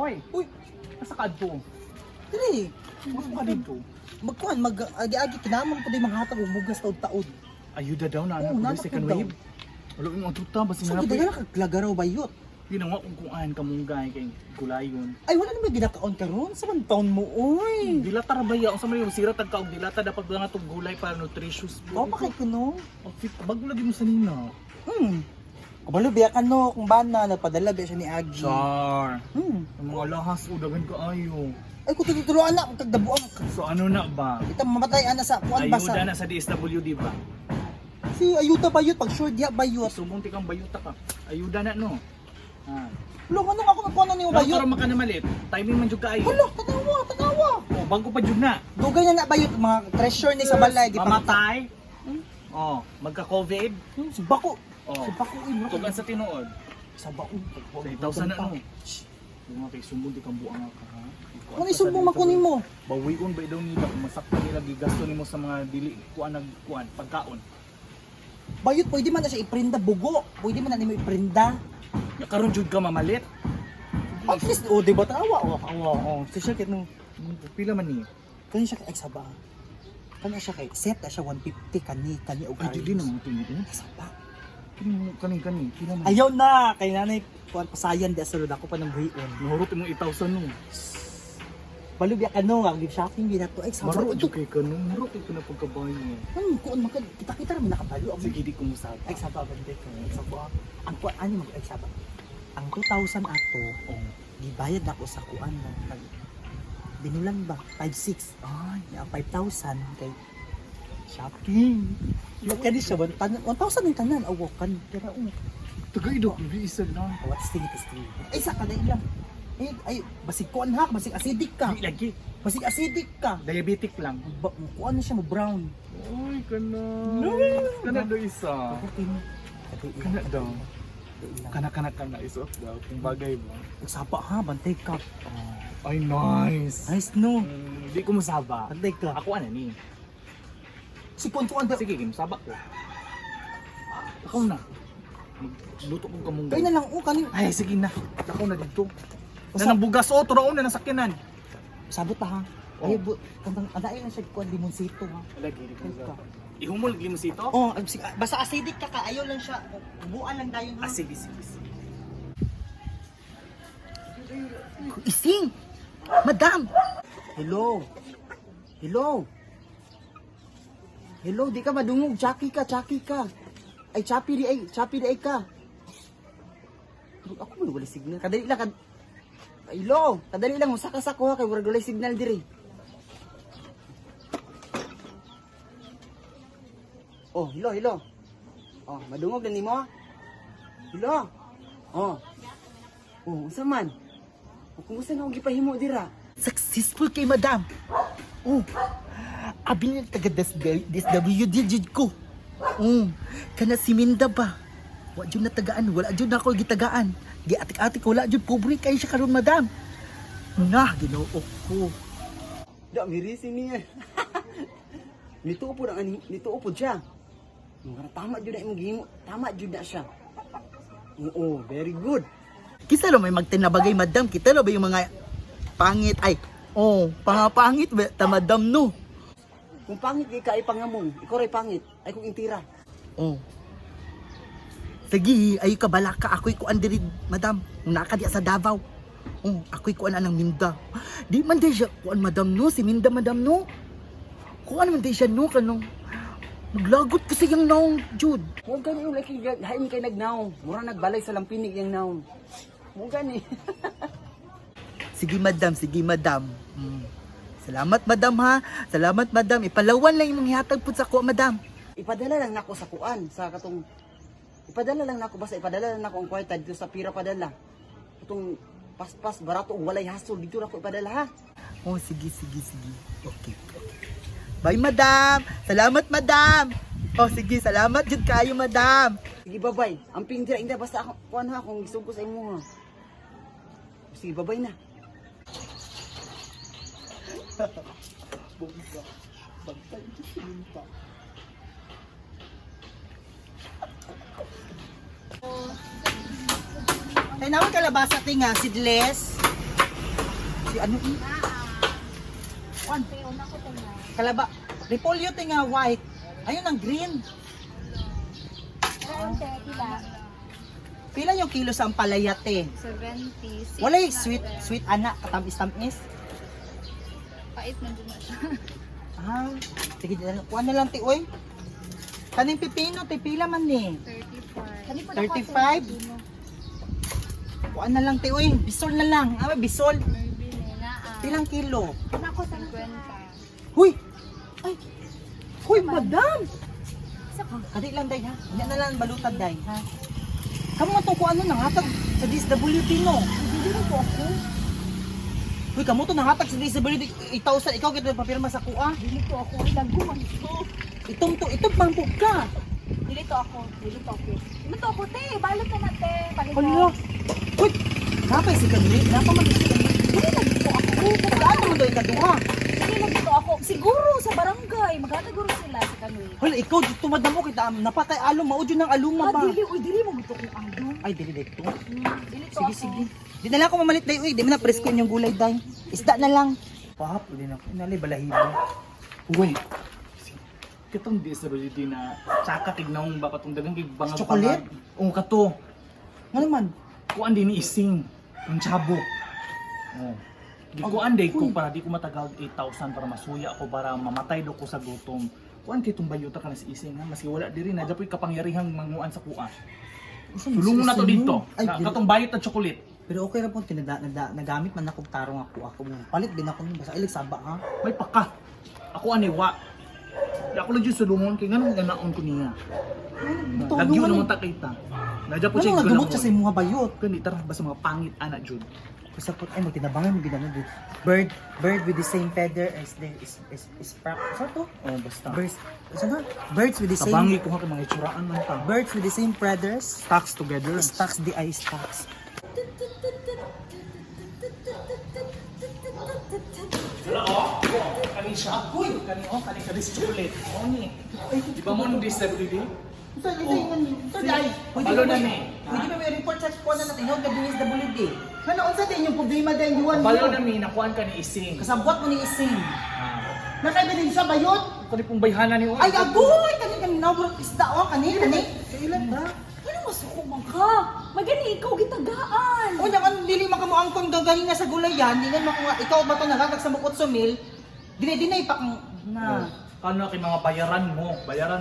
Oy, Uy, asa ka adto? dili. Mas ka dito. Magkuhan, mag-agi-agi, kinamang po din mga hatag o bugas taod-taod. Ayuda daw na Oo, anak ko nanak second ko daw. wave. Wala mo ang tuta basi So, na gidala na kaglagaraw ba yun? Ginawa kung kuan kamunggay kay gulayon. Ay, wala naman ginakaon karon sa man taon mo, oy. Dilata ra baya unsa man yung sira tag kaog dilata dapat ba nga tong gulay para nutritious. O, bakit ko no? Outfit bago lagi mo sa nina. Kabalo, biya ka no, kung ba na, nagpadala biya siya ni Agi. Char. Hmm. Ang mga lahas udagan kaayo. Ay, kung tutuluan na, kung kagdabuan ka. So ano na ba? Kita mamatay ana sa kuan basa. Ayuda na sa DSWD ba? Si ayuda bayot, pag sure diya bayot. Subong tikang bayuta ka. Ayuda na no. Ah. Lo, anong ako nagkuhan ni mo bayot? Para maka na malit. Timing man jud kaayo. Hala, tanawa. Oh, bago pa jud na. Dugay na bayot, mga treasure ni sa balay. Mamatay. Oh, magka-COVID. Si Bako. Oh. Si Bako, eh. Tugan sa tinuod. Sa Bako. Sa 1,000 na no. Kung mga kay sumbong di kang buang ka ha. Kung isumbong makunin mo. Bawion ba daw nila kung masaktan nila gigasto nimo sa mga dili kuan nagkuan pagkaon. Bayot, pwede man na siya iprinda bugo. Pwede man na nimo iprinda. Ya karon jud ka mamalit. At least, oh, di ba tawa? Oh. So siya kit no. Pila man ni? Kani siya kay saba. Kani siya kay set na siya 150 kani og Ay di na mo tinuod. saba. Kani pila man. Ayaw na kay nanay kuan pasayan di asulod ako pa ng buhion. Nahurot imong 8,000 no. Balubya ka no, ang shopping gina to ay saba. Maro jud kay kanung maro kay kana pagkabayo. Kuan makad kita ra man nakabalo ang Sige di ko musab. ay saba bande ko. Saba. Ang kuan ani mag ay saba. Ang 2,000 ato, Oh. gibayad ako sa kuan na binulan ba 5,600. Ay, Ang 5,000 kay shopping. Kani siya 1,000 yung tanan awakan pero tagay do isa na. what's thing is thing. Ay sa kada lang. Ay basig kuan ha, basig acidic ka. Di lagi. Basig acidic ka. Diabetic lang. Kuan na siya mo brown. Oy, kana do isa. Kana daw. Kana isuot daw kung bagay ba. Saba ha, bantay ka. Ay, nice. Nice no. Di ko masaba. Bantay ka. Ako ano ni? Si kuan da. Sige, masaba ko. Ako na. Luto kong kamunggay. Kay na lang kanin. Ay, sige na. Ako na dito. Na nang bugas o, turaon na nasakyanan. Sabot pa ha. Ay bu kantang anay lang siya kuan limonsito ha. Lagi, di ko Ka. Ihumol, limosito? Oh, basta acidic ka ka, ayaw lang siya. Buuan lang dayon ha. Ah, sige. Ising! Madam! Hello! Hello, di ka madungog. Chucky ka. Ay, chappy di ay ka. Ako mo wala signal. Kadali lang. Hello! Kadali lang. Musaka-saka ko ha. Kaya wala signal diri. Oh, hello. Oh, madungog na ni mo? Hello? Oh, unsa man? Kumusta na ako gipahimo dira? Successful kay madam. Oh. Abi na taga DSWD jud ko. Kana si Minda ba? Wa jud na tagaan, wala jud na ako gitagaan. Giatik-atik wala jud pobre kay siya karon madam. Nga Ginoo ko. Da mirisi niya. Nituo po siya. Tama jud na imong gihimo. Tama jud na siya. Oo, very good. Kisa lo may magtinabagay madam, kita lo ba yung mga pangit ay pangapangit ba ta madam no. Kung pangit kay kay pangamong, ikaw ray pangit, ay kung intira. Sige, ay ka balaka ako'y kuan diri madam, naka di sa Davao. Ako'y kuan anang Minda. Di man di siya kuan madam no, si Minda madam no. Kuan man di siya no kanong maglagot kasi yung naong, Jude. Huwag gani yung laki, hain kay nagnaong. Mura nagbalay sa lampinig yung naong. Huwag gani. Sige madam. Salamat madam ha. Salamat madam. Ipalawan lang yung hihatag po sa kuha madam. Ipadala lang nako sa kuan. Ipadala lang nako ang kwarta dito sa pira padala. Itong paspas, barato, walay hasol. Dito na ko ipadala ha. Sige. Okay. Bye, madam! Salamat, madam! Sige, salamat jud kayo, madam! Sige, bye-bye. Amping dira, hindi basta ako, kuhan ha, kung gusto ko sa imo ha. Sige, bye-bye na. Bantay ko sininta. Ay, naman kalabasa tinga, seedless. Si ano eh? One. Una ko tingnan. Kalaba. Repolyo tinga white. Ayun ang green. Meron te, pila? Pila yung kilo sa ampalayate? 70. Wala yung sweet anak, katamis-tamis. Pait man din na siya. Ah, sige, kuha na lang ti, oy. Kaning pipino, ti pila man ni. 35. 35? Kuha na lang ti, oy. Bisol na lang. Ah, bisol. Bili na Pilang kilo? Nako, 50. Huy! Ay! Huy, madam! Isa ka. Kadi lang, day, ha? Hindi na lang balutad, day, ha? Kamu nga to kung ano, nangatag sa DSWD, no? Hindi na po ako. Huy, kamu to nangatag sa DSWD 8,000. Ikaw kita papirma sa kuha. Dili to ako. Ilaguan ito. Itong pangpog ka. Dili to ako. Dili to ako. Dili to ako, te. Balot na na, te. Palit Hala! Huy! Napay si Kamili. Napaman si Kamili. Dili lagi to ako. Pagkaan naman daw ikaduha. Dili lagi to ako. Siguro sa barangay. Magkataguro sila sa kanoy. Hala, ikaw dito madamo kita. Napatay along. Maudyo ng aluma ba? Dili. Uy, dili mo gusto kong along. Ay, dili dito. Dili to Sige, ako. sige. Di na lang ako mamalit, day. Uy, di mo na presko yung gulay, day. Isda na lang. Pahap, uli na ako. Inalay, balahibo. Uy. Kitong disability na tsaka tignaong ba katong dagang kay bangag Chocolate? Oo kato. Ano naman? Kuan din ni ising. Ang chabo. Oh. Gikuan day ko para di ko matagag 8,000 para masuya ako para mamatay do ko sa gutom. Kuan kay tong bayuta ka na si ising ha. Maski wala diri na dapoy kapangyarihang manguan sa kuan. Sulungon na to dito. Ay, Katong bayot na chocolate. pero okay ra po, nagamit man akong tarong ako mo. Palit din ako nun. Basta ilig saba, ha? May paka. Ako aniwa. Di ako lang dyan sulungon kay ganun ganaon ko niya. Lagyo naman takita. Nadya po siya Ano nga dumot siya sa mga bayot? Ganito tara basta mga pangit anak jud. Basta po, ay, magtinabangan mo ginano dito. Bird with the same feather as the is prak. Saan to? Oh basta. Birds with the same Tabangi ko nga kung mga itsuraan man ta. birds with the same feathers. Stacks together. Stocks the eye stocks. Wala oh. Kani siya. Uy, kani si chocolate. Oh ni. Di ba mo nung disability? Balo na ni. Pwede ba may report sa po na natin yung WSWD? Ano unsa din yung problema din yuan Balo na mi nakuan ka ni ising. kasabwat mo ni ising. Nakaibigan siya bayot? Kani pong bayhana ni Ay agoy kani nawrot isda o kani. Kailan ba? Ano masuko man ka? Magani ikaw gitagaan. O nang dili makamuangkong gagaling na sa gulayan, di nga makuha ikaw ba to nakakag sa bukot sumil? Dinay pa kang na. Ano kay mga bayaran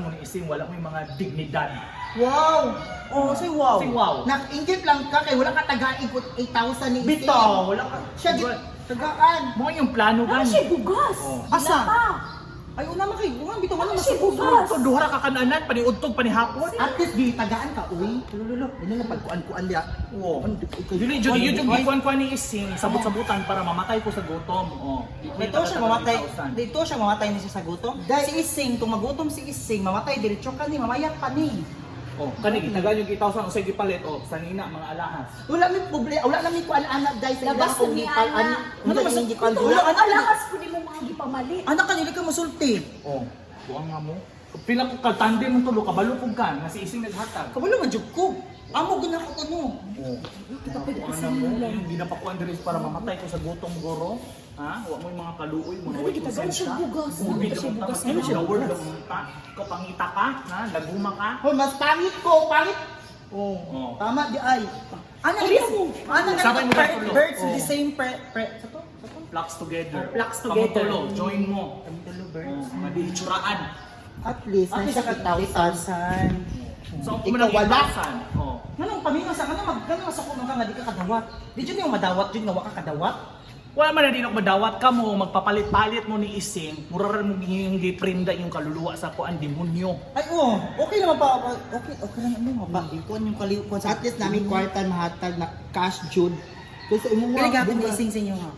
mo ni ising wala mo yung mga dignidad. Wow! Oh, say wow. Say wow. Nak-ingit lang ka kay wala ka taga-ikot 8,000 ni ising. Bitaw, wala ka. Siya tagaan. Mo yung plano Ano gan. siya bugas? Oh. Asa? Wala pa. Ay una man kay, una bitaw wala Ano siya masuko. bugas? So duha ra ka kananan paniudtog panihapon. At least di tagaan ka, uy. Lululo. Dili na pagkuan-kuan dia. Oo. Dili jud yun yung gikuan ko ni ising sabot-sabutan para mamatay ko sa gutom. Oh. Dito siya mamatay. Dito siya mamatay ni siya sa gutom. Si Ising, kung magutom si Ising, mamatay diretso ka ni, mamayak pa ni. Oh, kani gitagan yung 8,000 usay gipalit oh sanina mga alahas. Wala mi problema, wala na mi kuan anak dai sa Labas ilang ni kung Ana. Ano mas hindi kan Wala wala ka anak. lakas ko di mo mga gipamalit. Anak kanila ka musulti. Oh, buang nga mo. Pila ko ka tandem mo tulo kabalo pug kan nga si ising naghatag. Kabalo man jud ko. Amo gina ko kuno. Oh. Kita pwede ko sa mo yung ginapakuan diri para mamatay ko sa gutom goro. Ha? Wa mo yung mga kaluoy mo na Kita gan siya bugas. Siya bugas. Ano siya word lang ta? Ikaw pangita ka, ha? Laguma ka. Hoy, mas pangit ko, pangit. Oh. Tama di ay. Ano Sabay mo daw tulo. birds with the Oh. same sa to? Flux together. Flux together. Pamutulo, join mo. Kami tulo Oh, birds. madihitsuraan. At least, At nasa least, 8,000. So, Ikaw kung manang wala. 8,000. Oh. Manong pamilya sa kanang magkano sa kuno ka nga di ka kadawat. Di jud yung madawat jud nga wa ka kadawat. Wala man na din ako madawat ka mo, magpapalit-palit mo ni ising, muraran mo yung giprinda yung kaluluwa sa kuan demonyo. Ay okay naman pa. Okay lang ano pa. Ikuan yung kaliukuan sa At least namin kwarta mahatag na cash jud. Kasi imo Kaya gapon ni ising sa inyo ha.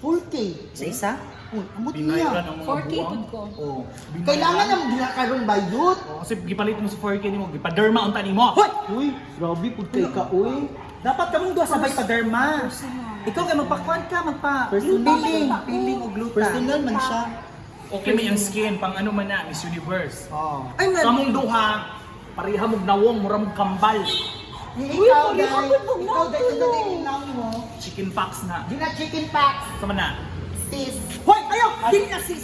full K. Sa isa? Uy, amot Binayaran niya. ang mga 4K buwang. pud ko. Oh, binayaran. Kailangan nang ginakaroon bayot. Oh, kasi gipalit mo sa 4K nimo, gipaderma unta nimo. Hoy! Uy, grabe pud kay ka uy. Dapat kamong duha sabay pa derma. Ikaw kay magpakuan ka, Personal. piling og gluta. Personal man siya. Okay may ang skin pang ano man na Miss Universe. Oh. Ay man. Kamong duha, pareha mong nawong, mura mong kambal. Ikaw, pare, guys. kapit mo Ikaw, na, guys, tulo. ang inaw mo. Chicken pox na. Di na chicken packs. Sama na. Sis. Hoy, ayaw! Dili na sis!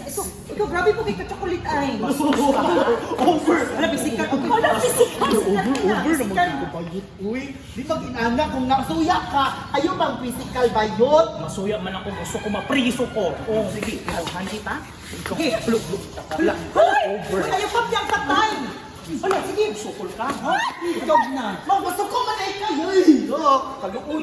Ikaw, grabe po kay ka-chocolate ay! Over! Wala, physical. Wala physical! Over naman dito bayot. Uy, Di ba ginana kung nasuya ka, ayaw bang physical bayot? masuya man ako. Gusto ko mapriso ko. Oh, sige. Ikaw, handit ha? Ikaw, Okay. Wala. Over. Ayaw pa niyang patay. Wala, sige. Sukol ka, ha? Ikaw na. Mag, gusto ko man ay kayo. Kaluoy.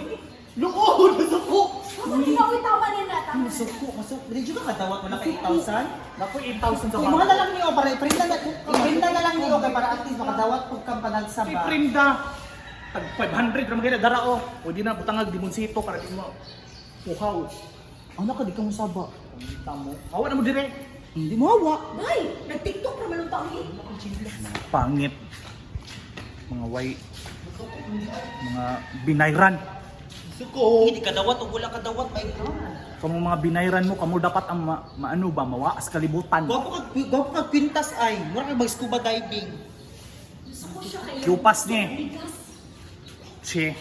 Luoy, gusto ko. Ikaw, tama nila, tama. Gusto ko, Dili juga katawat mo na kay 8,000. Naku, 8,000 sa Imuha na lang niyo para iprinda na lang niyo kay para at least makadawat pag kang panagsaba. Iprinda. Tag 500 naman kaya dara o. Pwede na butangag dimonsito para di mo puhaw. Ano ka di ka musaba? Tamo. Hawa na mo dire. Hindi mo hawa. Ay, nag-tiktok naman ang taon eh. Pangit. Mga mga binayran. Gusto ko. Hindi ka dawat o wala ka dawat ay Kamu mga binayran mo, kamu dapat ang maano ba, mawaas kalibutan. Gwapo ka pintas ay. Mura ka mag-scuba diving. Gusto ko siya kayo. Lupas niya. Si